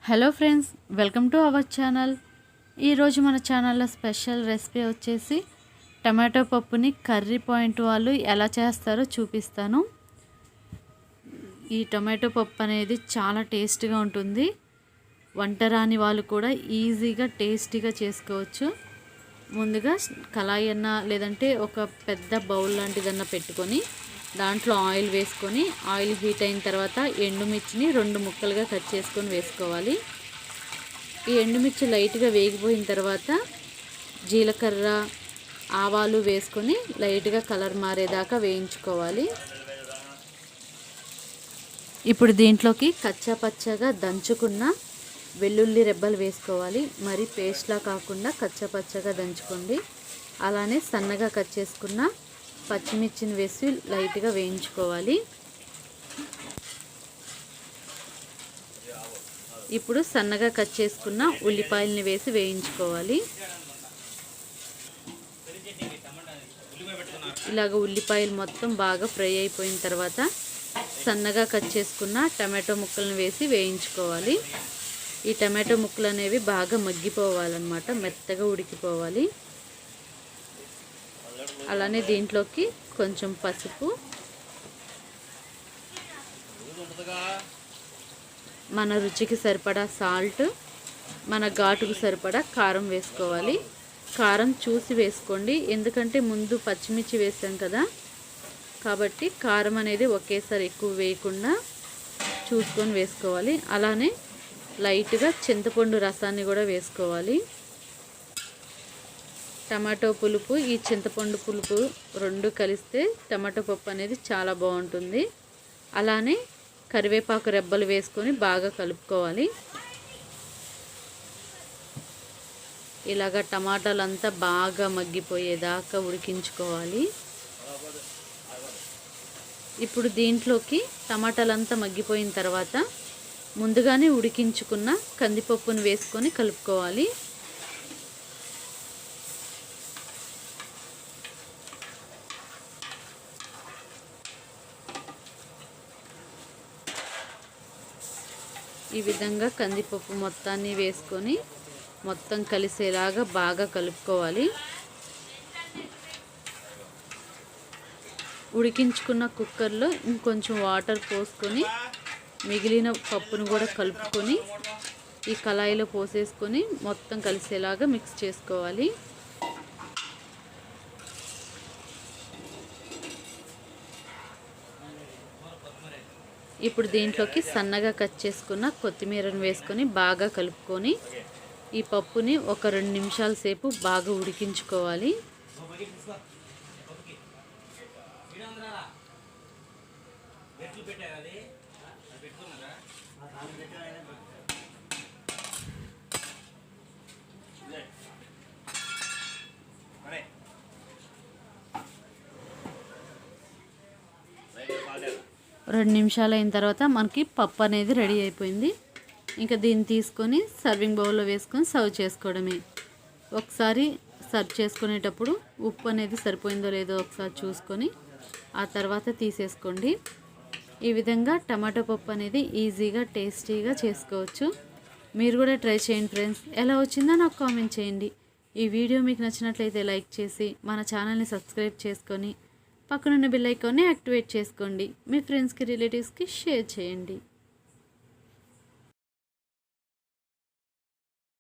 Hello friends, welcome to our channel. ఈరోజు మన ఛానల్లో స్పెషల్ రెసిపీ వచ్చేసి టమాటో పప్పుని కర్రీ పాయింట్ వాళ్ళు ఎలా చేస్తారో చూపిస్తాను. ఈ టమాటో పప్పు అనేది చాలా టేస్ట్గా ఉంటుంది. వంట రాని వాళ్ళు కూడా ఈజీగా టేస్టీగా చేసుకోవచ్చు. ముందుగా కళాయి అన్న లేదంటే ఒక పెద్ద బౌల్ లాంటిదన్నా పెట్టుకొని దాంట్లో ఆయిల్ వేసుకొని ఆయిల్ హీట్ అయిన తర్వాత ఎండుమిర్చిని 2 ముక్కలుగా కట్ చేసుకొని వేసుకోవాలి. ఈ ఎండుమిర్చి లైట్గా వేగిపోయిన తర్వాత జీలకర్ర ఆవాలు వేసుకొని లైట్గా కలర్ మారేదాకా వేయించుకోవాలి. ఇప్పుడు దీంట్లోకి కచ్చా పచ్చగా దంచుకున్న వెల్లుల్లి రెబ్బలు వేసుకోవాలి. మరి పేస్ట్లా కాకుండా కచ్చా పచ్చగా దంచుకోండి. అలానే సన్నగా కట్ చేసుకున్న పచ్చిమిర్చిని వేసి లైట్గా వేయించుకోవాలి. ఇప్పుడు సన్నగా కట్ చేసుకున్న ఉల్లిపాయలని వేసి వేయించుకోవాలి. ఇలాగ ఉల్లిపాయలు మొత్తం బాగా ఫ్రై అయిపోయిన తర్వాత సన్నగా కట్ చేసుకున్న టమాటో ముక్కలను వేసి వేయించుకోవాలి. ఈ టమాటో ముక్కలు అనేవి బాగా మగ్గిపోవాలన్నమాట, మెత్తగా ఉడికిపోవాలి. అలానే దీంట్లోకి కొంచెం పసుపు, మన రుచికి సరిపడా సాల్ట్, మన ఘాటుకు సరిపడా కారం వేసుకోవాలి. కారం చూసి వేసుకోండి, ఎందుకంటే ముందు పచ్చిమిర్చి వేసాం కదా, కాబట్టి కారం అనేది ఒకేసారి ఎక్కువ వేయకుండా చూసుకొని వేసుకోవాలి. అలానే లైట్గా చింతపండు రసాన్ని కూడా వేసుకోవాలి. టమాటో పులుపు, ఈ చింతపండు పులుపు రెండు కలిస్తే టమాటో పప్పు అనేది చాలా బాగుంటుంది. అలానే కరివేపాకు రెబ్బలు వేసుకొని బాగా కలుపుకోవాలి. ఇలాగ టమాటాలంతా బాగా మగ్గిపోయేదాకా ఉడికించుకోవాలి. ఇప్పుడు దీంట్లోకి టమాటాలంతా మగ్గిపోయిన తర్వాత ముందుగానే ఉడికించుకున్న కందిపప్పును వేసుకొని కలుపుకోవాలి. ఈ విధంగా కందిపప్పు మొత్తాన్ని వేసుకొని మొత్తం కలిసేలాగా బాగా కలుపుకోవాలి. ఉడికించుకున్న కుక్కర్లో ఇంకొంచెం వాటర్ పోసుకొని మిగిలిన పప్పును కూడా కలుపుకొని ఈ కళాయిలో పోసేసుకొని మొత్తం కలిసేలాగా మిక్స్ చేసుకోవాలి. ఇప్పుడు దీంట్లోకి సన్నగా కట్ చేసుకున్న కొత్తిమీరను వేసుకొని బాగా కలుపుకొని ఈ పప్పుని ఒక 2 నిమిషాల సేపు బాగా ఉడికించుకోవాలి. రెండు నిమిషాలు అయిన తర్వాత మనకి పప్పు అనేది రెడీ అయిపోయింది. ఇంకా దీన్ని తీసుకొని సర్వింగ్ బౌల్లో వేసుకొని సర్వ్ చేసుకోవడమే. ఒకసారి సర్వ్ చేసుకునేటప్పుడు ఉప్పు అనేది సరిపోయిందో లేదో ఒకసారి చూసుకొని ఆ తర్వాత తీసేసుకోండి. ఈ విధంగా టమాటో పప్పు అనేది ఈజీగా టేస్టీగా చేసుకోవచ్చు. మీరు కూడా ట్రై చేయండి ఫ్రెండ్స్. ఎలా వచ్చిందో నాకు కామెంట్ చేయండి. ఈ వీడియో మీకు నచ్చినట్లయితే లైక్ చేసి మన ఛానల్ని సబ్స్క్రైబ్ చేసుకొని పక్కనున్న బెల్ ఐకాన్ని యాక్టివేట్ చేసుకోండి. మీ ఫ్రెండ్స్కి రిలేటివ్స్కి షేర్ చేయండి.